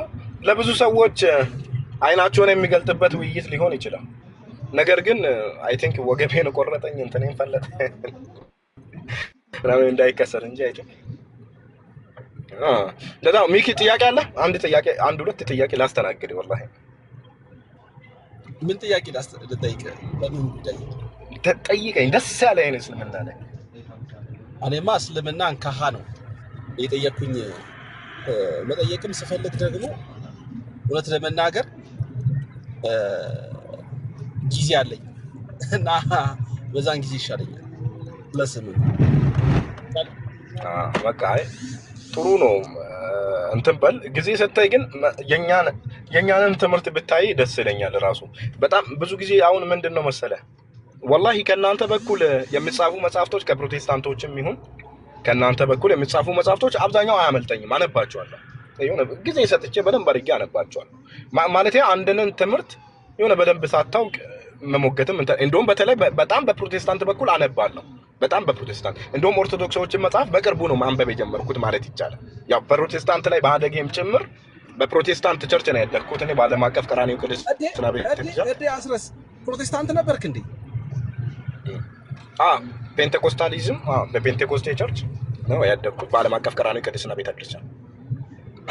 ለብዙ ሰዎች አይናቸውን የሚገልጥበት ውይይት ሊሆን ይችላል። ነገር ግን አይ ቲንክ ወገቤን ቆረጠኝ እንትኔን ፈለጠ ምናምን እንዳይከሰር እንጂ አይደል። ለዛው ሚኪ ጥያቄ አለ። አንድ ሁለት ጥያቄ ላስተናግድ። ወላሂ ምን ጥያቄ ልጠይቅ? ለምን ጠይቀኝ። ደስ ያለ አይነ እስልምና ላይ እኔማ እስልምና አንካሃ ነው የጠየቅኩኝ። መጠየቅም ስፈልግ ደግሞ እውነት ለመናገር ጊዜ አለኝ እና በዛን ጊዜ ይሻለኛል ለስምም በቃ ጥሩ ነው። እንትን በል ጊዜ ሰጠኝ። ግን የኛንን ትምህርት ብታይ ደስ ይለኛል። ራሱ በጣም ብዙ ጊዜ አሁን ምንድነው መሰለ ወላሂ ከናንተ በኩል የሚጻፉ መጻፍቶች ከፕሮቴስታንቶችም ይሁን ከናንተ በኩል የሚጻፉ መጻፍቶች አብዛኛው አያመልጠኝም፣ አነባቸዋለሁ። የሆነ ጊዜ ሰጥቼ በደንብ አድርጌ አነባቸዋለሁ። ማለት አንድንን ትምህርት የሆነ በደንብ ሳታውቅ መሞገትም እንደውም በተለይ በጣም በፕሮቴስታንት በኩል አነባለሁ። በጣም በፕሮቴስታንት እንደውም ኦርቶዶክሶችን መጽሐፍ በቅርቡ ነው ማንበብ የጀመርኩት ማለት ይቻላል። ያው ፕሮቴስታንት ላይ ባደገም ጭምር በፕሮቴስታንት ቸርች ነው ያደግኩት እኔ በዓለም አቀፍ ቀራኒዮ ቅዱስ ቤተ አስረስ ፕሮቴስታንት ነበርክ እንዴ? ፔንቴኮስታሊዝም በፔንቴኮስቴ ቸርች ነው ያደግኩት በዓለም አቀፍ ቀራኒዮ ቅዱስ ቤተክርስቲያን።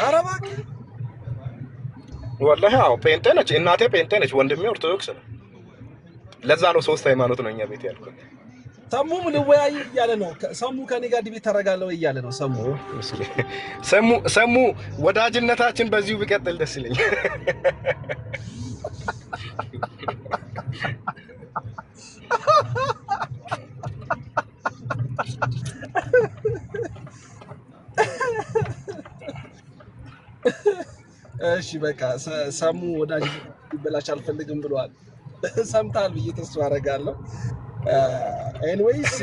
ኧረ እባክህ ወላሂ ፔንቴ ነች እናቴ፣ ፔንቴ ነች፣ ወንድሜ ኦርቶዶክስ ነው። ለዛ ነው ሶስት ሃይማኖት ነው እኛ ቤት ያልኩት። ሰሙም ልወያይ እያለ ነው። ሰሙ ከኔ ጋር ዲቤት ታደርጋለህ እያለ ነው። ሰሙ ወዳጅነታችን በዚሁ ቢቀጥል ደስ ይለኛል። እሺ በቃ ሰሙ ወዳጅ ይበላሽ አልፈልግም ብሏል። ሰምታል ብዬ ተስፋ አደርጋለሁ። ኤኒዌይስ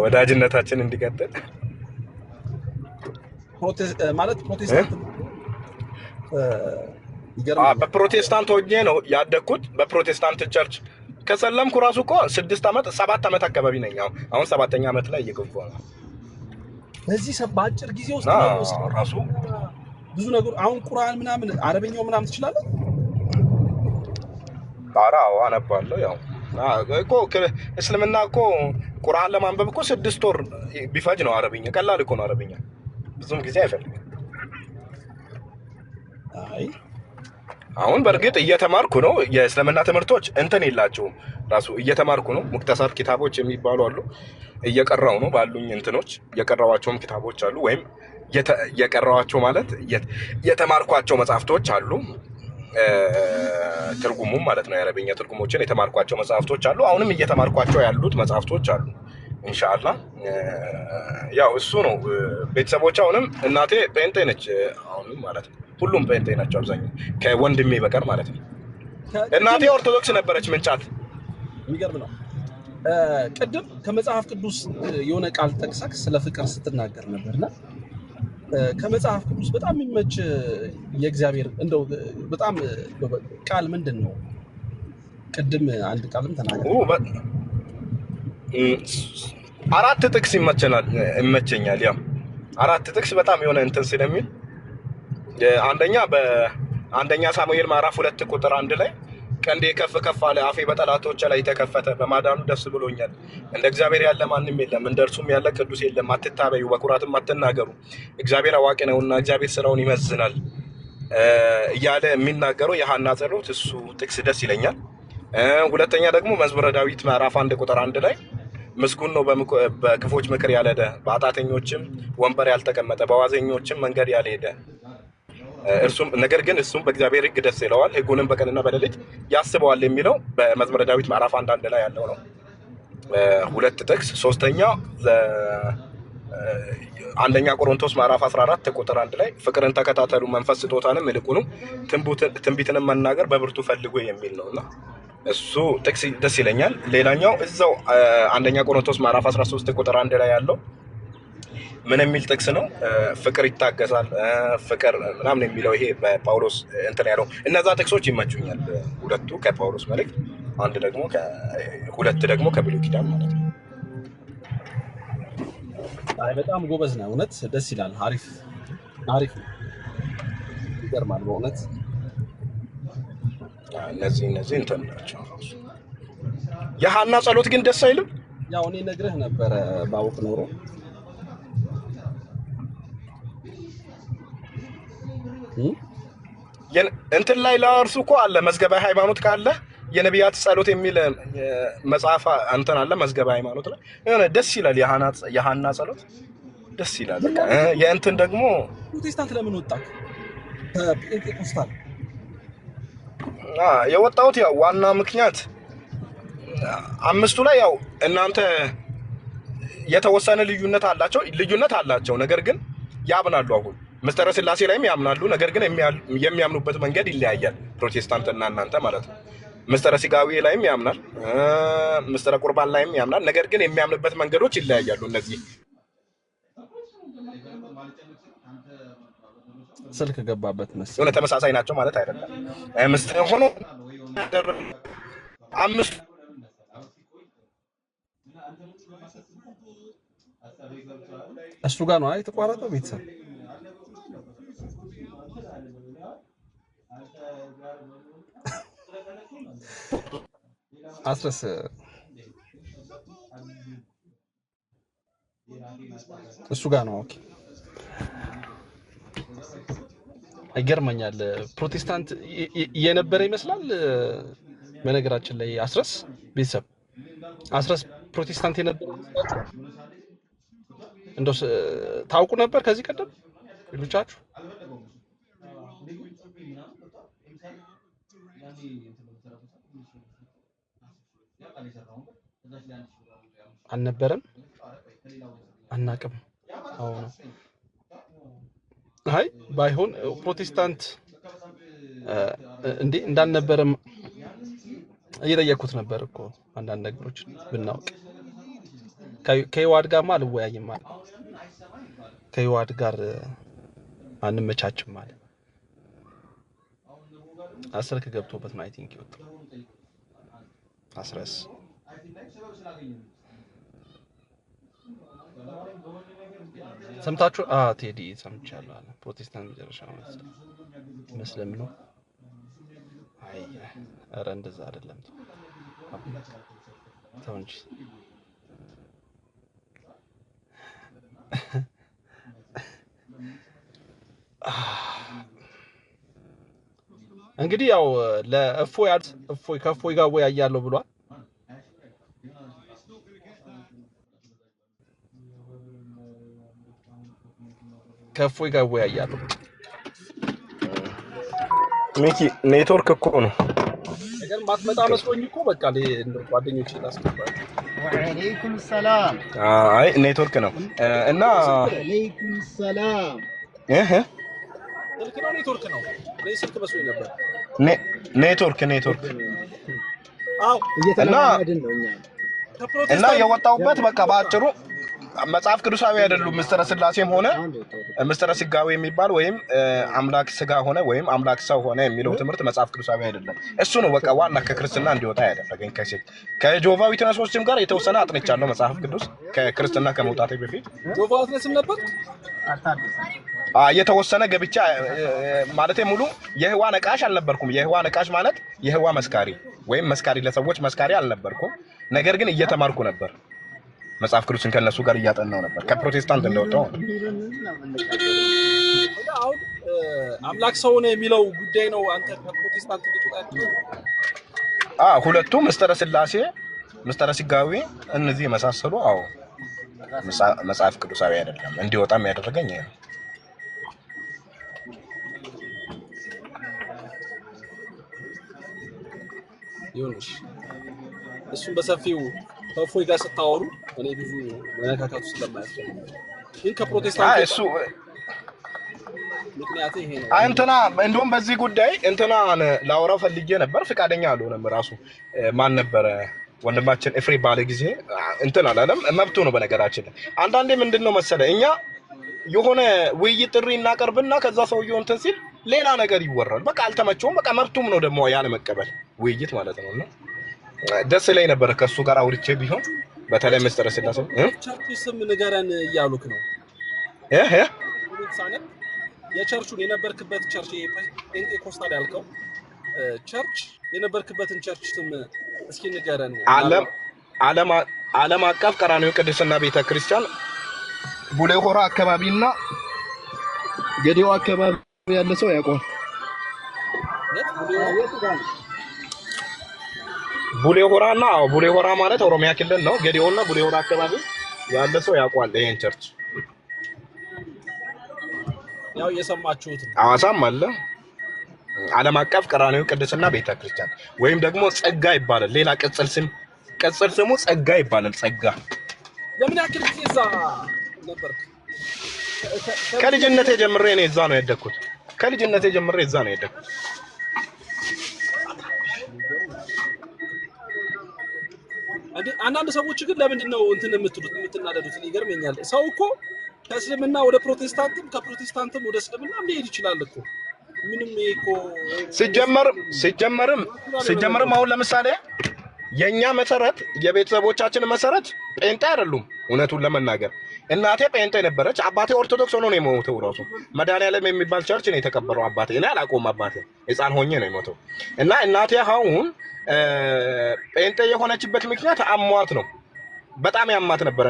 ወዳጅነታችን እንዲቀጥል ፕሮቴስታንት ይገርማል። በፕሮቴስታንት ሆኜ ነው ያደግኩት በፕሮቴስታንት ቸርች። ከሰለምኩ ራሱ እኮ 7 ዓመት አካባቢ ነኝ። አሁን 7ኛ ዓመት ላይ እየገባሁ ነው። በዚህ በአጭር ጊዜ ውስጥ ራሱ ብዙ ነገር አሁን ቁርአን ምናምን አረበኛው ምናምን ትችላለህ? አዎ አነባለሁ። ያው እኮ እስልምና እኮ ቁርአን ለማንበብ እኮ 6 ወር ቢፈጅ ነው። አረበኛ ቀላል እኮ ነው። አረበኛ ብዙም ጊዜ አይፈልግም። አይ አሁን በእርግጥ እየተማርኩ ነው። የእስልምና ትምህርቶች እንትን የላቸውም። ራሱ እየተማርኩ ነው። ሙክተሰር ኪታቦች የሚባሉ አሉ። እየቀራው ነው ባሉኝ እንትኖች የቀራዋቸውም ኪታቦች አሉ። ወይም የቀራዋቸው ማለት የተማርኳቸው መጽሐፍቶች አሉ። ትርጉሙም ማለት ነው የአረበኛ ትርጉሞችን የተማርኳቸው መጽሐፍቶች አሉ። አሁንም እየተማርኳቸው ያሉት መጽሐፍቶች አሉ። ኢንሻአላህ ያው እሱ ነው። ቤተሰቦች አሁንም እናቴ ጴንጤ ነች አሁንም ማለት ነው። ሁሉም ጴንጤ ናቸው አብዛኛው ከወንድሜ በቀር ማለት ነው። እናቴ ኦርቶዶክስ ነበረች ምንጫት። የሚገርም ነው። ቅድም ከመጽሐፍ ቅዱስ የሆነ ቃል ጠቅሰክ ስለ ፍቅር ስትናገር ነበርና ከመጽሐፍ ቅዱስ በጣም የሚመች የእግዚአብሔር እንደው በጣም ቃል ምንድን ነው? ቅድም አንድ ቃልም ተናገር። 4 ጥቅስ ይመቸኛል። ያው 4 ጥቅስ በጣም የሆነ እንትን ስለሚል አንደኛ በአንደኛ ሳሙኤል ምዕራፍ 2 ቁጥር 1 ላይ ቀንዴ ከፍ ከፍ አለ፣ አፌ በጠላቶች ላይ ተከፈተ፣ በማዳኑ ደስ ብሎኛል። እንደ እግዚአብሔር ያለ ማንም የለም፣ እንደ እርሱም ያለ ቅዱስ የለም። አትታበዩ፣ በኩራትም አትናገሩ፣ እግዚአብሔር አዋቂ ነውና እግዚአብሔር ስራውን ይመዝናል እያለ የሚናገረው የሐና ጸሎት እሱ ጥቅስ ደስ ይለኛል። ሁለተኛ ደግሞ መዝሙረ ዳዊት ምዕራፍ 1 ቁጥር 1 ላይ ምስጉን ነው በክፎች ምክር ያልሄደ፣ በኃጢአተኞችም ወንበር ያልተቀመጠ፣ በዋዘኞችም መንገድ ያልሄደ ነገር ግን እሱም በእግዚአብሔር ሕግ ደስ ይለዋል፣ ሕጉንም በቀንና በሌሊት ያስበዋል የሚለው በመዝሙረ ዳዊት ምዕራፍ 1 ላይ ያለው ነው። 2 ጥቅስ። ሶስተኛው አንደኛ ቆሮንቶስ ምዕራፍ 14 ቁጥር 1 ላይ ፍቅርን ተከታተሉ፣ መንፈስ ስጦታንም ይልቁኑ ትንቢትንም መናገር በብርቱ ፈልጉ የሚል ነውና እሱ ጥቅስ ደስ ይለኛል። ሌላኛው እዛው አንደኛ ቆሮንቶስ ምዕራፍ 13 ቁጥር 1 ላይ ያለው ምን የሚል ጥቅስ ነው? ፍቅር ይታገሳል፣ ፍቅር ምናምን የሚለው ይሄ በጳውሎስ እንትን ያለው እነዛ ጥቅሶች ይመቹኛል። 2 ከጳውሎስ መልእክት፣ 1 ደግሞ 2 ደግሞ ከብሉይ ኪዳን ማለት ነው። አይ በጣም ጎበዝ ነው እውነት፣ ደስ ይላል። አሪፍ አሪፍ ይገርማል በእውነት። እነዚህ እንትን ናቸው። የሐና ጸሎት ግን ደስ አይልም? ያው እኔ ነግሬህ ነበረ ባውቅ ኖሮ እንትን ላይ ለእርሱ እኮ አለ መዝገበ ሃይማኖት ካለ የነቢያት ጸሎት የሚል መጽሐፍ እንትን አለ መዝገበ ሃይማኖት ላይ የሆነ ደስ ይላል። የሐና ጸሎት ደስ ይላል። በቃ የእንትን ደግሞ ፕሮቴስታንት ለምን ወጣ? ጴንጤቆስታል የወጣሁት ያው ዋና ምክንያት 5ቱ ላይ ያው እናንተ የተወሰነ ልዩነት አላቸው፣ ነገር ግን ያምናሉ። አሁን ምስጢረ ሥላሴ ላይም ያምናሉ፣ ነገር ግን የሚያምኑበት መንገድ ይለያያል። ፕሮቴስታንት እና እናንተ ማለት ነው። ምስጢረ ሥጋዌ ላይም ያምናል፣ ምስጢረ ቁርባን ላይም ያምናል፣ ነገር ግን የሚያምንበት መንገዶች ይለያያሉ። እነዚህ ስልክ ገባበት መሰለኝ የሆነ ተመሳሳይ ናቸው ማለት አይደለም። ምስጢር ሆኖ 5 እሱ ጋር ነው የተቋረጠው። ቤተሰብ አስረስ እሱ ጋር ነው። ኦኬ ይገርመኛል። ፕሮቴስታንት የነበረ ይመስላል። በነገራችን ላይ አስረስ ቤተሰብ አስረስ ፕሮቴስታንት የነበረ ይመስላል። እንደው ታውቁ ነበር ከዚህ ቀደም ልጆቻችሁ? አልነበረም? አናቅም። አዎ ነው። አይ ባይሆን ፕሮቴስታንት እንዴ እንዳልነበረም እየጠየኩት ነበር እኮ አንዳንድ ነገሮች ብናውቅ። ከይዋድ ጋርማ አልወያይም ማለት ከይዋድ ጋር አንመቻችም ማለት አስልክ ገብቶበት ነው። አይ ቲንክ ይወጣ አስረስ ሰምታችሁ? ቴዲ ሰምቻለሁ አለ ፕሮቴስታንት መጨረሻ መስለም ነው። አይ ኧረ እንደዛ አይደለም ተው እንጂ። እንግዲህ ያው ለእፎይ ከእፎይ ጋር ወያያለሁ ብሏል። ከእፎይ ጋር ወያያለሁ። ሚኪ ኔትወርክ እኮ ነው ነገር ማትመጣ መስሎኝ እኮ በቃ ጓደኞቼ ላስገባኝ። ወአለይኩም ሰላም። አይ ኔትወርክ ነው እና ወአለይኩም ሰላም። ስልክ ነው ኔትወርክ ነው። እኔ ስልክ መስሎኝ ነበር። ኔትወርክ አው እየተለማመድን ነው እኛ እና የወጣሁበት በቃ ባጭሩ መጽሐፍ ቅዱሳዊ አይደሉም። ምስጢረ ስላሴም ሆነ ምስጢረ ስጋዌ የሚባል ወይም አምላክ ስጋ ሆነ ወይም አምላክ ሰው ሆነ የሚለው ትምህርት መጽሐፍ ቅዱሳዊ አይደለም። እሱ ነው በቃ ዋና ከክርስትና እንዲወጣ ያደረገኝ። ከጆቫ ዊትነሶችም ጋር የተወሰነ አጥንቻለሁ መጽሐፍ ቅዱስ ከክርስትና ከመውጣቴ በፊት ጆቫ ዊትነስም ነበር የተወሰነ ገብቻ ማለቴ ሙሉ የህዋ ነቃሽ አልነበርኩም። የህዋ ነቃሽ ማለት የህዋ መስካሪ ወይም መስካሪ ለሰዎች መስካሪ አልነበርኩም። ነገር ግን እየተማርኩ ነበር። መጽሐፍ ቅዱስን ከነሱ ጋር እያጠናው ነበር ከፕሮቴስታንት እንደወጣው። አሁን አምላክ ሰው ነው የሚለው ጉዳይ ነው አንተ ከፕሮቴስታንት ልትወጣ ሁለቱም ምስጢረ ስላሴ ምስጢረ ስጋዌ እነዚህ የመሳሰሉ መጽሐፍ ቅዱሳዊ አይደለም እንዲወጣም ያደረገኝ ይሄ ነው። ይሁንሽ እሱን በሰፊው ከፎይ ጋር ስታወሩ እኔ ብዙ መነካካቱ ስለማያስፈልግ ግን ከፕሮቴስታንት እሱ ምክንያት ይሄ ነው። እንትና እንደውም በዚህ ጉዳይ እንትና ላወራው ፈልጌ ነበር ፍቃደኛ አልሆነም። ራሱ ማን ነበር ወንድማችን ኤፍሬም ባለ ጊዜ እንትና አላለም። መብቱ ነው በነገራችን። አንዳንዴ ምንድነው መሰለ እኛ የሆነ ውይይት ጥሪ እናቀርብና ከዛ ሰውየው እንትን ሲል ሌላ ነገር ይወራል። በቃ አልተመቸውም። በቃ መብቱም ነው ደግሞ ያለ መቀበል ውይይት ማለት ነውና ደስ ላይ ነበር ከሱ ጋር አውርቼ ቢሆን በተለይ ምስጢረ ስላሴ ቸርች ስም ንገረን እያሉክ ነው የቸርቹን የነበርክበት ቸርች ፔንቴኮስታል ያልከው ቸርች የነበርክበትን ቸርች ስም እስኪ ንገረን። ዓለም አቀፍ ቀራንዮ ቅድስና ቤተክርስቲያን ቡሌ ሆራ አካባቢና ገዴኦ አካባቢ ያለ ሰው ያውቀዋል። ቡሌ ሆራና ቡሌ ሆራ ማለት ኦሮሚያ ክልል ነው። ገዴኦና ቡሌ ሆራ አካባቢ ያለ ሰው ያውቀዋል ይሄን ቸርች። ያው የሰማችሁት ነው። ሐዋሳም አለ ዓለም አቀፍ ቀራንዮ ቅድስና ቤተክርስቲያን ወይም ደግሞ ጸጋ ይባላል። ሌላ ቅጽል ስሙ ጸጋ ይባላል። ጸጋ ለምን ያክል ጊዜ እዛ ነበርክ? ከልጅነቴ ጀምሬ እኔ እዛ ነው ያደግኩት። ከልጅነቴ ጀምሬ እዛ ነው ያደግኩት። አንዳንድ ሰዎች ግን ለምንድን ነው እንትን የምትናደዱት? ይገርመኛል። ሰው እኮ ከእስልምና ወደ ፕሮቴስታንትም ከፕሮቴስታንትም ወደ እስልምና ሊሄድ ይችላል እኮ። ምንም እኮ ሲጀመርም አሁን ለምሳሌ የኛ መሰረት የቤተሰቦቻችን መሰረት ጴንጤ አይደሉም። እውነቱን ለመናገር እናቴ ጴንጤ ነበረች። አባቴ ኦርቶዶክስ ሆኖ ነው የሞተው። ራሱ መድኃኒዓለም የሚባል ቸርች ነው የተቀበረው አባቴ። እኔ አላውቀውም። አባቴ ሕፃን ሆኜ ነው የሞተው እና እናቴ አሁን ጴንጤ የሆነችበት ምክንያት አሟት ነው። በጣም ያማት ነበር።